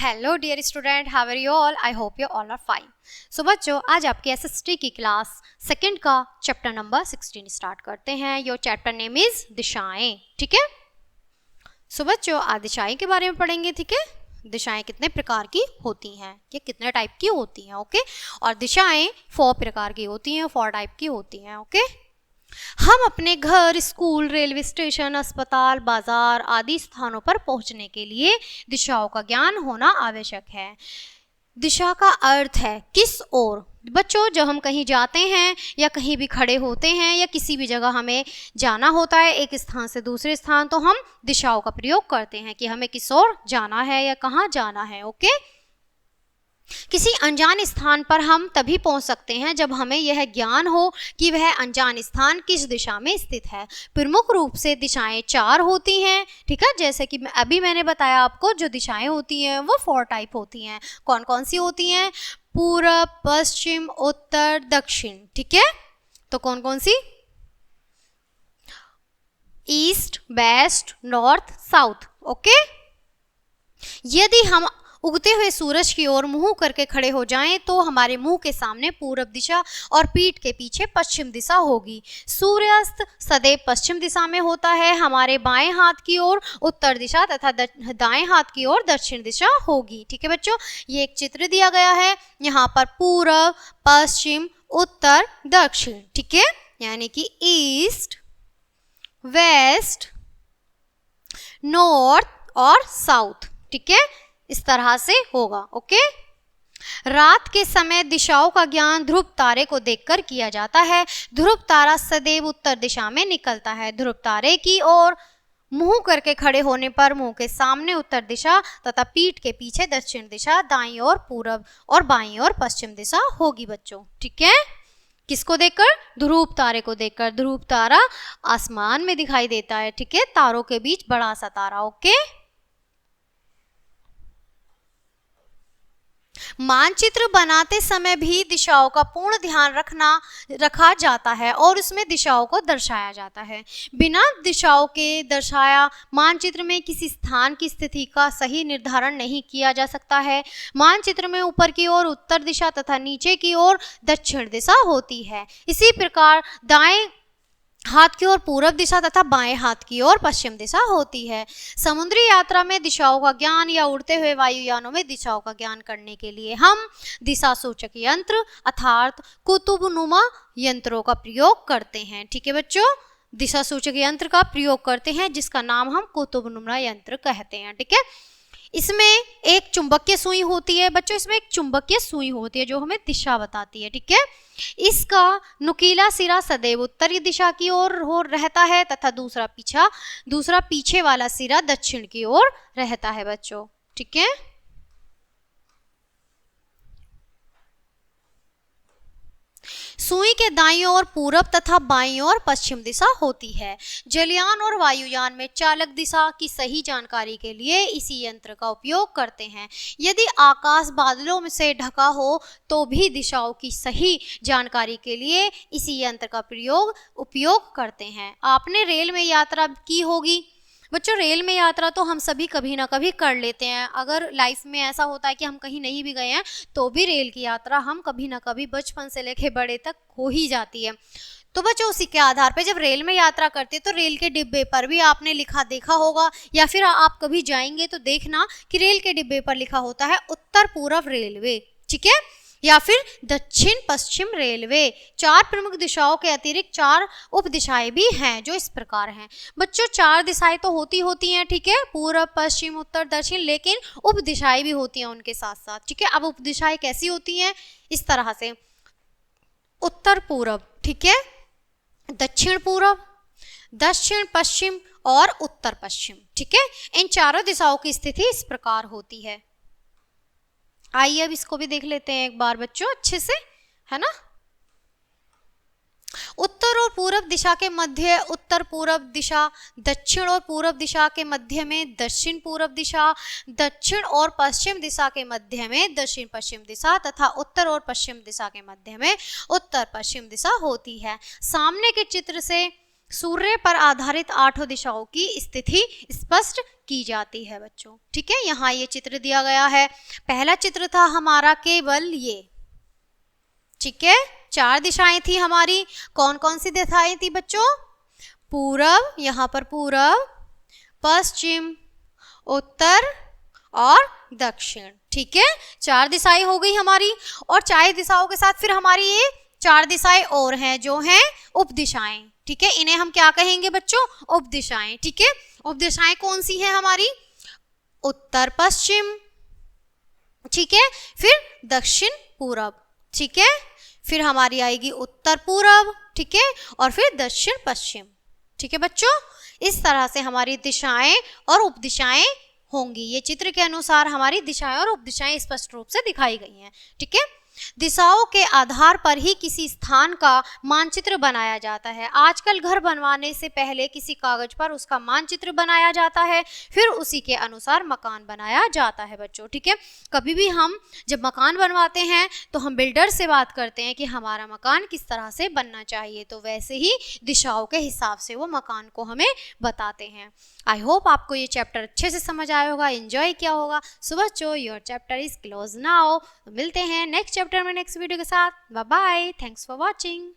Hello dear student, how are you all? I hope you all are fine. So बच्चों, आज आपके SST की class second का chapter number 16 start करते हैं। योर चैप्टर नेम इज दिशाएं। ठीक है। सो बच्चों, आज दिशाएं के बारे में पढ़ेंगे। ठीक है। दिशाएं कितने प्रकार की होती हैं, ये कितने टाइप की होती हैं। ओके। और दिशाएं 4 प्रकार की होती हैं, 4 टाइप की होती हैं। ओके। हम अपने घर, स्कूल, रेलवे स्टेशन, अस्पताल, बाजार आदि स्थानों पर पहुंचने के लिए दिशाओं का ज्ञान होना आवश्यक है। दिशा का अर्थ है किस ओर। बच्चों, जब हम कहीं जाते हैं या कहीं भी खड़े होते हैं या किसी भी जगह हमें जाना होता है एक स्थान से दूसरे स्थान, तो हम दिशाओं का प्रयोग करते हैं कि हमें किस ओर जाना है या कहाँ जाना है। ओके। किसी अनजान स्थान पर हम तभी पहुंच सकते हैं जब हमें यह ज्ञान हो कि वह अनजान स्थान किस दिशा में स्थित है। प्रमुख रूप से दिशाएं 4 होती हैं। ठीक है। जैसे कि अभी मैंने बताया आपको, जो दिशाएं होती हैं वो 4 टाइप होती हैं। कौन कौन सी होती हैं? पूरब, पश्चिम, उत्तर, दक्षिण। ठीक है। तो कौन कौन सी? East, west, north, south. Okay. यदि हम उगते हुए सूरज की ओर मुंह करके खड़े हो जाएं तो हमारे मुंह के सामने पूरब दिशा और पीठ के पीछे पश्चिम दिशा होगी। सूर्यास्त सदैव पश्चिम दिशा में होता है। हमारे बाएं हाथ की ओर उत्तर दिशा तथा दाएं हाथ की ओर दक्षिण दिशा होगी। ठीक है बच्चों, ये एक चित्र दिया गया है। यहाँ पर पूरब, पश्चिम, उत्तर, दक्षिण। ठीक है। यानी कि ईस्ट, वेस्ट, नॉर्थ और साउथ। ठीक है। इस तरह से होगा। ओके। रात के समय दिशाओं का ज्ञान ध्रुव तारे को देखकर किया जाता है। ध्रुव तारा सदैव उत्तर दिशा में निकलता है। ध्रुव तारे की ओर मुंह करके खड़े होने पर मुंह के सामने उत्तर दिशा तथा पीठ के पीछे दक्षिण दिशा, दाईं ओर पूरब और बाईं ओर पश्चिम दिशा होगी बच्चों। ठीक है। किसको देखकर? ध्रुव तारे को देखकर। ध्रुव तारा आसमान में दिखाई देता है। ठीक है। तारों के बीच बड़ा सा तारा। ओके। मानचित्र बनाते समय भी दिशाओं का पूर्ण ध्यान रखा जाता है और उसमें दिशाओं को दर्शाया जाता है। बिना दिशाओं के दर्शाया मानचित्र में किसी स्थान की स्थिति का सही निर्धारण नहीं किया जा सकता है। मानचित्र में ऊपर की ओर उत्तर दिशा तथा नीचे की ओर दक्षिण दिशा होती है। इसी प्रकार दाएं हाथ की ओर पूरब दिशा तथा बाएं हाथ की ओर पश्चिम दिशा होती है। समुद्री यात्रा में दिशाओं का ज्ञान या उड़ते हुए वायुयानों में दिशाओं का ज्ञान करने के लिए हम दिशा सूचक यंत्र अर्थात कुतुबनुमा यंत्रों का प्रयोग करते हैं। ठीक है बच्चों, दिशा सूचक यंत्र का प्रयोग करते हैं जिसका नाम हम कुतुबनुमा यंत्र कहते हैं। ठीक है। इसमें एक चुंबकीय सुई होती है बच्चों, इसमें एक चुंबकीय सुई होती है जो हमें दिशा बताती है। ठीक है। इसका नुकीला सिरा सदैव उत्तरी दिशा की ओर रहता है तथा दूसरा पीछे वाला सिरा दक्षिण की ओर रहता है बच्चों। ठीक है। सुई के दाईं ओर पूरब तथा बाईं ओर पश्चिम दिशा होती है। जलयान और वायुयान में चालक दिशा की सही जानकारी के लिए इसी यंत्र का उपयोग करते हैं। यदि आकाश बादलों से ढका हो तो भी दिशाओं की सही जानकारी के लिए इसी यंत्र का उपयोग करते हैं। आपने रेल में यात्रा की होगी बच्चों। रेल में यात्रा तो हम सभी कभी ना कभी कर लेते हैं। अगर लाइफ में ऐसा होता है कि हम कहीं नहीं भी गए हैं तो भी रेल की यात्रा हम कभी ना कभी बचपन से लेके बड़े तक हो ही जाती है। तो बच्चों, उसी के आधार पे जब रेल में यात्रा करते हैं तो रेल के डिब्बे पर भी आपने देखा होगा या फिर आप कभी जाएंगे तो देखना कि रेल के डिब्बे पर लिखा होता है उत्तर पूर्व रेलवे। ठीक है। या फिर दक्षिण पश्चिम रेलवे। 4 प्रमुख दिशाओं के अतिरिक्त 4 उप दिशाएं भी हैं जो इस प्रकार हैं बच्चों। 4 दिशाएं तो होती हैं। ठीक है। पूर्व, पश्चिम, उत्तर, दक्षिण, लेकिन उप दिशाएं भी होती हैं उनके साथ साथ। ठीक है। अब उप दिशाएं कैसी होती हैं? इस तरह से उत्तर पूर्व, ठीक है, दक्षिण पूर्व, दक्षिण पश्चिम और उत्तर पश्चिम। ठीक है। इन चारों दिशाओं की स्थिति इस प्रकार होती है। आइए अब इसको भी देख लेते हैं एक बार बच्चों अच्छे से, है ना। उत्तर और पूरब दिशा के मध्य उत्तर पूरब दिशा, दक्षिण और पूरब दिशा के मध्य में दक्षिण पूरब दिशा, दक्षिण और पश्चिम दिशा के मध्य में दक्षिण पश्चिम दिशा तथा उत्तर और पश्चिम दिशा के मध्य में उत्तर पश्चिम दिशा होती है। सामने के चित्र से सूर्य पर आधारित 8 दिशाओं की स्थिति स्पष्ट की जाती है बच्चों। ठीक है, यहाँ ये चित्र दिया गया है। पहला चित्र था हमारा केवल ये, ठीक है, 4 दिशाएं थी हमारी। कौन कौन सी दिशाएं थी बच्चों? पूरब, यहाँ पर पूरब, पश्चिम, उत्तर और दक्षिण। ठीक है, 4 दिशाएं हो गई हमारी। और 4 दिशाओं के साथ फिर हमारी ये 4 दिशाएं और हैं जो हैं उपदिशाएं। ठीक है, इन्हें हम क्या कहेंगे बच्चों? उपदिशाएं। ठीक है, उपदिशाएं कौन सी हैं हमारी? उत्तर पश्चिम, ठीक है, फिर दक्षिण पूरब, ठीक है, फिर हमारी आएगी उत्तर पूरब, ठीक है, और फिर दक्षिण पश्चिम। ठीक है बच्चों, इस तरह से हमारी दिशाएं और उपदिशाएं होंगी। ये चित्र के अनुसार हमारी दिशाएं और उपदिशाएं स्पष्ट रूप से दिखाई गई हैं। ठीक है, दिशाओं के आधार पर ही किसी स्थान का मानचित्र बनाया जाता है। आजकल घर बनवाने से पहले किसी कागज पर उसका मानचित्र बनाया जाता है, फिर उसी के अनुसार मकान बनाया जाता है बच्चों। ठीक है, कभी भी हम जब मकान बनवाते हैं तो हम बिल्डर से बात करते हैं कि हमारा मकान किस तरह से बनना चाहिए, तो वैसे ही दिशाओं के हिसाब से वो मकान को हमें बताते हैं। आई होप आपको ये चैप्टर अच्छे से समझ आया होगा, एंजॉय किया होगा। सो बच्चों, your chapter is close now. तो मिलते हैं नेक्स्ट चैप्टर में नेक्स्ट वीडियो के साथ। Bye bye, thanks for watching.